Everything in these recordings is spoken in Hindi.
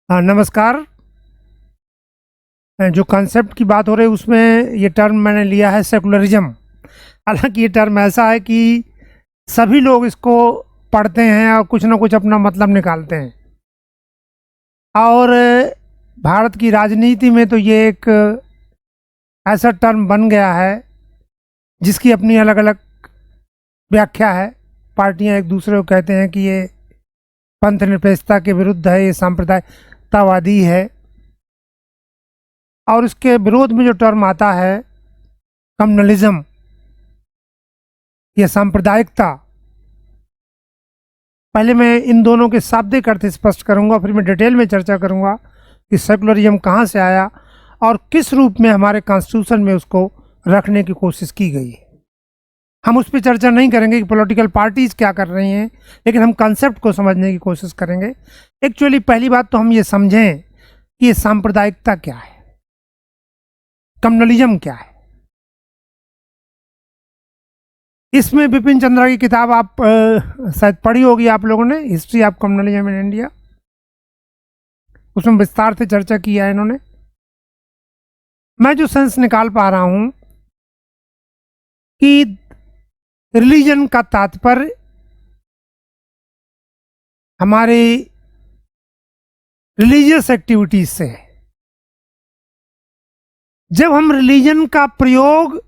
हाँ, नमस्कार। जो कॉन्सेप्ट की बात हो रही है उसमें ये टर्म मैंने लिया है सेकुलरिज्म। हालांकि ये टर्म ऐसा है कि सभी लोग इसको पढ़ते हैं और कुछ ना कुछ अपना मतलब निकालते हैं। और भारत की राजनीति में तो ये एक ऐसा टर्म बन गया है जिसकी अपनी अलग अलग व्याख्या है। पार्टियां एक दूसरे को कहते हैं कि ये पंथ निरपेक्षता के विरुद्ध है, ये सांप्रदायिकतावादी है। और इसके विरोध में जो टर्म आता है कम्युनलिज्म या सांप्रदायिकता, पहले मैं इन दोनों के शाब्दिक अर्थ स्पष्ट करूंगा, फिर मैं डिटेल में चर्चा करूंगा कि सेकुलरिज्म कहाँ से आया और किस रूप में हमारे कॉन्स्टिट्यूशन में उसको रखने की कोशिश की गई है। हम उस पर चर्चा नहीं करेंगे कि पॉलिटिकल पार्टीज क्या कर रही हैं, लेकिन हम कंसेप्ट को समझने की कोशिश करेंगे। एक्चुअली पहली बात तो हम ये समझें कि ये सांप्रदायिकता क्या है, कम्युनलिज्म क्या है। इसमें बिपिन चंद्रा की किताब आप शायद पढ़ी होगी आप लोगों ने, history of communalism in India. उसमें विस्तार से चर्चा की है इन्होंने। मैं जो सेंस निकाल पा रहा हूं कि रिलीजन का तात्पर्य हमारे रिलीजियस एक्टिविटीज से है। जब हम रिलीजन का प्रयोग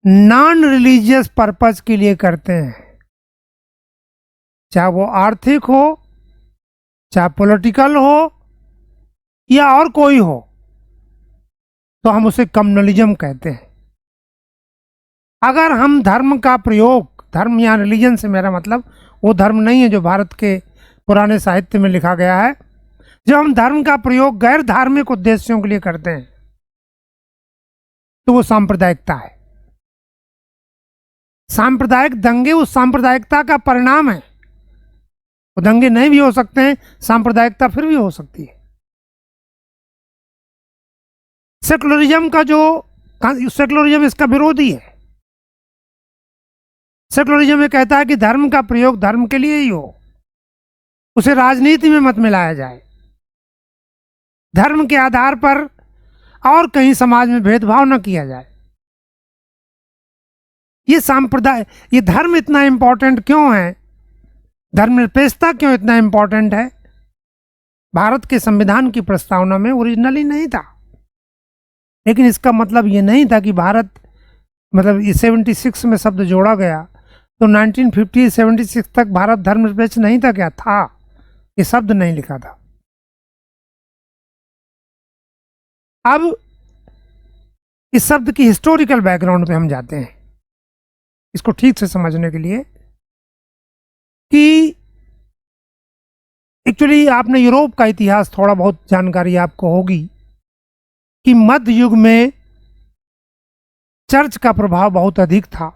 नॉन रिलीजियस पर्पस के लिए करते हैं, चाहे वो आर्थिक हो, चाहे पॉलिटिकल हो या और कोई हो, तो हम उसे कम्युनलिज्म कहते हैं। अगर हम धर्म का प्रयोग, धर्म या रिलीजन से मेरा मतलब वो धर्म नहीं है जो भारत के पुराने साहित्य में लिखा गया है, जब हम धर्म का प्रयोग गैर धार्मिक उद्देश्यों के लिए करते हैं तो वो सांप्रदायिकता है। सांप्रदायिक दंगे उस सांप्रदायिकता का परिणाम है। वो दंगे नहीं भी हो सकते हैं, सांप्रदायिकता फिर भी हो सकती है। सेकुलरिज्म का जो सेकुलरिज्म इसका विरोधी है। सेकुलरिज्म ये कहता है कि धर्म का प्रयोग धर्म के लिए ही हो, उसे राजनीति में मत मिलाया जाए, धर्म के आधार पर और कहीं समाज में भेदभाव न किया जाए। ये सांप्रदाय, ये धर्म इतना इंपॉर्टेंट क्यों है, धर्मनिरपेक्षता क्यों इतना इंपॉर्टेंट है, भारत के संविधान की प्रस्तावना में ओरिजिनली नहीं था। लेकिन इसका मतलब ये नहीं था कि भारत, मतलब ये 76 में शब्द जोड़ा गया तो 1950-76 तक भारत धर्मनिरपेक्ष नहीं था, क्या था? ये शब्द नहीं लिखा था। अब इस शब्द की हिस्टोरिकल बैकग्राउंड पे हम जाते हैं इसको ठीक से समझने के लिए कि एक्चुअली आपने यूरोप का इतिहास थोड़ा बहुत जानकारी आपको होगी कि मध्य युग में चर्च का प्रभाव बहुत अधिक था।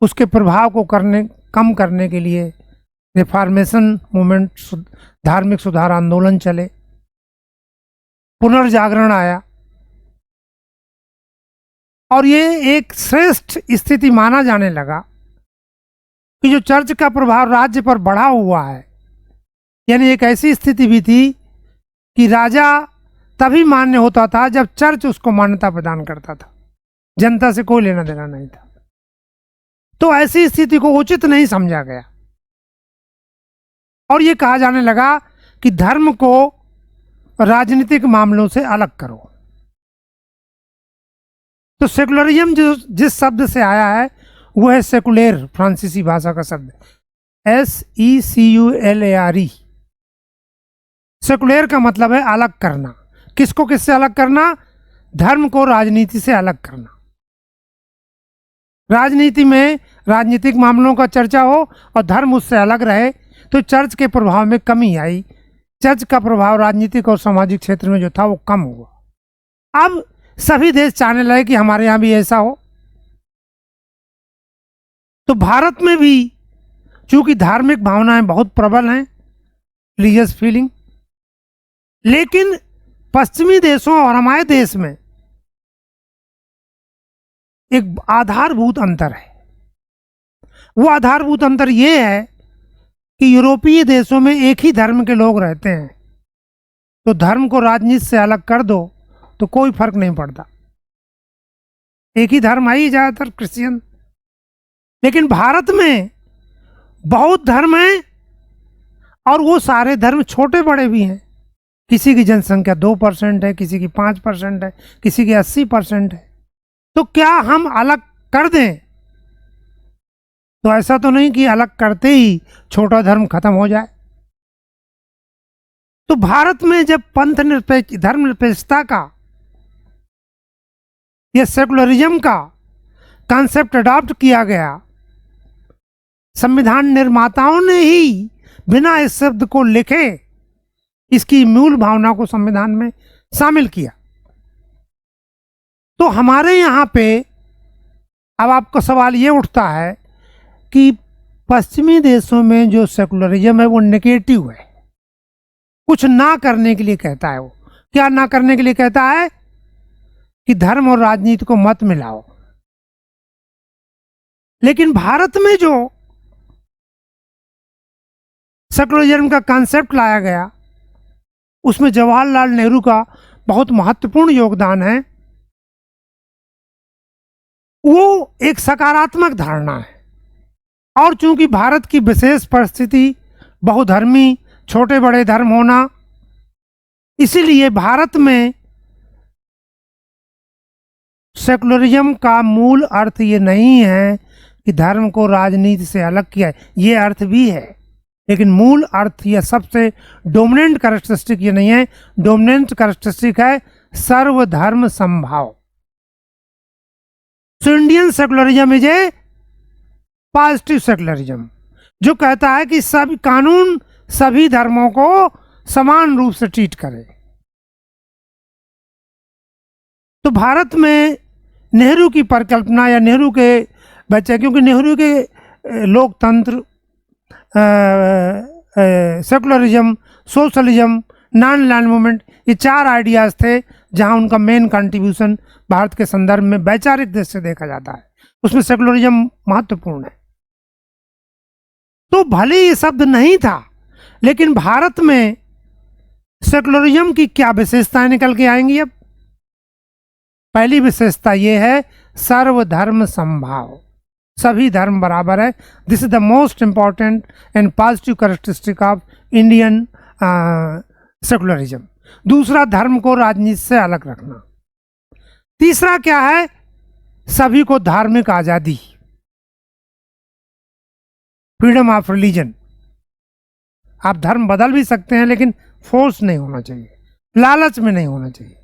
उसके प्रभाव को कम करने के लिए रिफॉर्मेशन मूवमेंट, धार्मिक सुधार आंदोलन चले, पुनर्जागरण आया और ये एक श्रेष्ठ स्थिति माना जाने लगा कि जो चर्च का प्रभाव राज्य पर बढ़ा हुआ है, यानी एक ऐसी स्थिति भी थी कि राजा तभी मान्य होता था जब चर्च उसको मान्यता प्रदान करता था, जनता से कोई लेना देना नहीं था। तो ऐसी स्थिति को उचित नहीं समझा गया और ये कहा जाने लगा कि धर्म को राजनीतिक मामलों से अलग करो। तो सेकुलरिज्म जो जिस शब्द से आया है वो है सेकुलेर, फ्रांसीसी भाषा का शब्द SECULARE। सेकुलेर का मतलब है अलग करना। किसको किससे अलग करना? धर्म को राजनीति से अलग करना। राजनीति में राजनीतिक मामलों का चर्चा हो और धर्म उससे अलग रहे तो चर्च के प्रभाव में कमी आई, चर्च का प्रभाव राजनीतिक और सामाजिक क्षेत्र में जो था वो कम हुआ। अब सभी देश चाहने लगे कि हमारे यहाँ भी ऐसा हो। तो भारत में भी चूंकि धार्मिक भावनाएं बहुत प्रबल हैं, रिलीजियस फीलिंग, लेकिन पश्चिमी देशों और हमारे देश में एक आधारभूत अंतर है। वो आधारभूत अंतर ये है कि यूरोपीय देशों में एक ही धर्म के लोग रहते हैं, तो धर्म को राजनीति से अलग कर दो तो कोई फर्क नहीं पड़ता, एक ही धर्म है ही ज्यादातर क्रिश्चियन। लेकिन भारत में बहुत धर्म है और वो सारे धर्म छोटे बड़े भी हैं। किसी की जनसंख्या 2% है, किसी की 5% है, किसी की 80% है। तो क्या हम अलग कर दें? तो ऐसा तो नहीं कि अलग करते ही छोटा धर्म खत्म हो जाए। तो भारत में जब पंथ निरपेक्ष धर्मनिरपेक्षता का या सेकुलरिज्म का कॉन्सेप्ट अडॉप्ट किया गया, संविधान निर्माताओं ने ही बिना इस शब्द को लिखे इसकी मूल भावना को संविधान में शामिल किया। तो हमारे यहाँ पे अब आपका सवाल ये उठता है कि पश्चिमी देशों में जो सेकुलरिज्म है वो नेगेटिव है, कुछ ना करने के लिए कहता है। वो क्या ना करने के लिए कहता है? कि धर्म और राजनीति को मत मिलाओ। लेकिन भारत में जो सेकुलरिज्म का कॉन्सेप्ट लाया गया उसमें जवाहरलाल नेहरू का बहुत महत्वपूर्ण योगदान है। वो एक सकारात्मक धारणा है, और चूंकि भारत की विशेष परिस्थिति बहुधर्मी छोटे बड़े धर्म होना, इसीलिए भारत में सेकुलरिज्म का मूल अर्थ ये नहीं है कि धर्म को राजनीति से अलग किया है, ये अर्थ भी है, लेकिन मूल अर्थ या सबसे डोमिनेंट कैरेक्टरिस्टिक ये नहीं है। डोमिनेंट कैरेक्टरिस्टिक है सर्वधर्म समभाव। So Indian secularism is a positive secularism, जो कहता है कि सब कानून सभी धर्मों को समान रूप से ट्रीट करे। तो भारत में नेहरू की परिकल्पना या नेहरू के बच्चे, क्योंकि नेहरू के लोकतंत्र, secularism, socialism, non land movement, ये 4 आइडियाज थे जहां उनका मेन कंट्रीब्यूशन भारत के संदर्भ में वैचारिक दृष्टि से देखा जाता है, उसमें सेकुलरिज्म महत्वपूर्ण है। तो भले ये शब्द नहीं था, लेकिन भारत में सेकुलरिज्म की क्या विशेषताएं निकल के आएंगी? अब पहली विशेषता ये है सर्वधर्म समभाव, सभी धर्म बराबर है। This is the most important and positive characteristic of Indian secularism. दूसरा, धर्म को राजनीति से अलग रखना। तीसरा क्या है? सभी को धार्मिक आजादी, फ्रीडम ऑफ रिलीजन। आप धर्म बदल भी सकते हैं, लेकिन फोर्स नहीं होना चाहिए, लालच में नहीं होना चाहिए।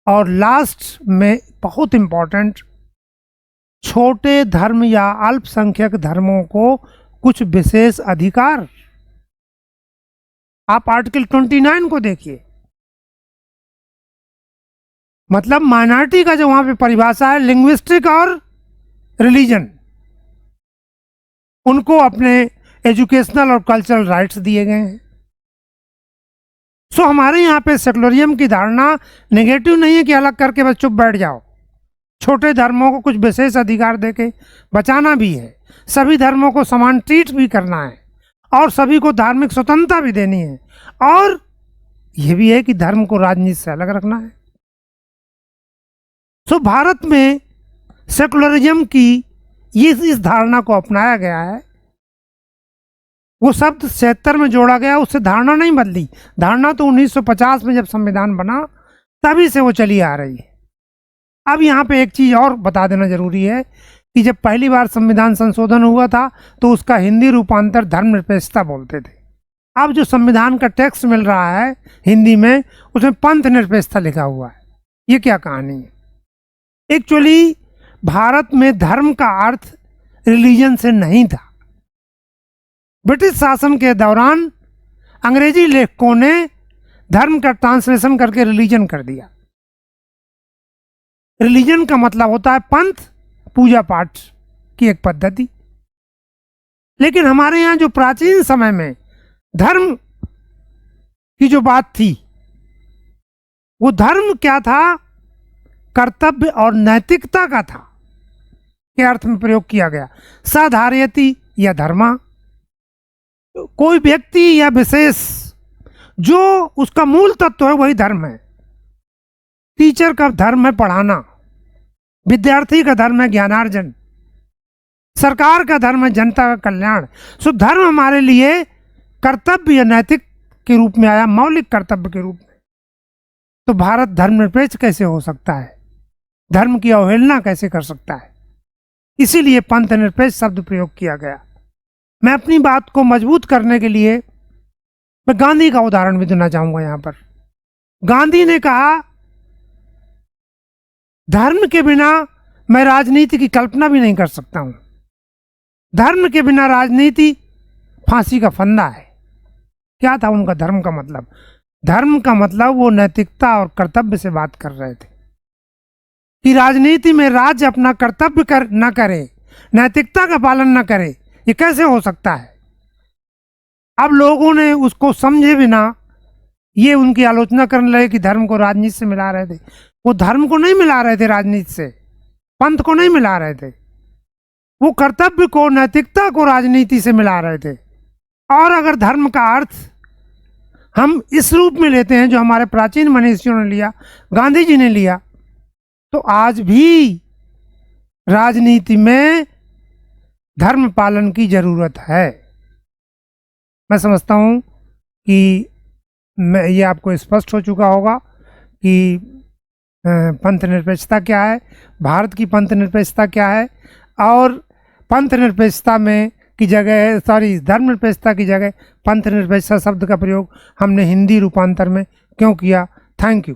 और लास्ट में बहुत इंपॉर्टेंट, छोटे धर्म या अल्पसंख्यक धर्मों को कुछ विशेष अधिकार। आप आर्टिकल 29 को देखिए, मतलब माइनॉरिटी का जो वहां पे परिभाषा है, लिंग्विस्टिक और रिलीजन, उनको अपने एजुकेशनल और कल्चरल राइट्स दिए गए हैं। सो हमारे यहाँ पे सेकुलरिज्म की धारणा नेगेटिव नहीं है कि अलग करके बस चुप बैठ जाओ। छोटे धर्मों को कुछ विशेष अधिकार देके बचाना भी है, सभी धर्मों को समान ट्रीट भी करना है, और सभी को धार्मिक स्वतंत्रता भी देनी है, और यह भी है कि धर्म को राजनीति से अलग रखना है। सो भारत में सेकुलरिज्म की इस धारणा को अपनाया गया है। वो शब्द 76 में जोड़ा गया, उससे धारणा नहीं बदली। धारणा तो 1950 में जब संविधान बना तभी से वो चली आ रही है। अब यहाँ पे एक चीज और बता देना जरूरी है कि जब पहली बार संविधान संशोधन हुआ था तो उसका हिंदी रूपांतर धर्मनिरपेक्षता बोलते थे। अब जो संविधान का टेक्स्ट मिल रहा है हिंदी में, उसमें पंथ निरपेक्षता लिखा हुआ है। ये क्या कहानी है? एक्चुअली भारत में धर्म का अर्थ रिलीजन से नहीं था। ब्रिटिश शासन के दौरान अंग्रेजी लेखकों ने धर्म का ट्रांसलेशन करके रिलीजन कर दिया। रिलीजन का मतलब होता है पंथ, पूजा पाठ की एक पद्धति। लेकिन हमारे यहाँ जो प्राचीन समय में धर्म की जो बात थी, वो धर्म क्या था? कर्तव्य और नैतिकता का था, के अर्थ में प्रयोग किया गया। सधार्यति या धर्मा, कोई व्यक्ति या विशेष, जो उसका मूल तत्व है वही धर्म है। टीचर का धर्म है पढ़ाना, विद्यार्थी का धर्म है ज्ञानार्जन, सरकार का धर्म है जनता का कल्याण। सो धर्म हमारे लिए कर्तव्य या नैतिक के रूप में आया, मौलिक कर्तव्य के रूप में। तो भारत धर्मनिरपेक्ष कैसे हो सकता है? धर्म की अवहेलना कैसे कर सकता है? इसीलिए पंथ निरपेक्ष शब्द प्रयोग किया गया। मैं अपनी बात को मजबूत करने के लिए मैं गांधी का उदाहरण भी देना चाहूंगा यहां पर। गांधी ने कहा, धर्म के बिना मैं राजनीति की कल्पना भी नहीं कर सकता हूं। धर्म के बिना राजनीति फांसी का फंदा है। क्या था उनका धर्म का मतलब? धर्म का मतलब वो नैतिकता और कर्तव्य से बात कर रहे थे कि राजनीति में राज्य अपना कर्तव्य न करे, नैतिकता का पालन न करे, ये कैसे हो सकता है? अब लोगों ने उसको समझे बिना ये उनकी आलोचना करने लगे कि धर्म को राजनीति से मिला रहे थे। वो धर्म को नहीं मिला रहे थे राजनीति से, पंथ को नहीं मिला रहे थे, वो कर्तव्य को, नैतिकता को राजनीति से मिला रहे थे। और अगर धर्म का अर्थ हम इस रूप में लेते हैं जो हमारे प्राचीन मनीषियों ने लिया, गांधी जी ने लिया, तो आज भी राजनीति में धर्म पालन की जरूरत है। मैं समझता हूं कि ये आपको स्पष्ट हो चुका होगा कि पंथ निरपेक्षता क्या है, भारत की पंथ निरपेक्षता क्या है, और पंथ निरपेक्षता में की जगह, धर्मनिरपेक्षता की जगह पंथ निरपेक्षता शब्द का प्रयोग हमने हिंदी रूपांतर में क्यों किया। Thank you.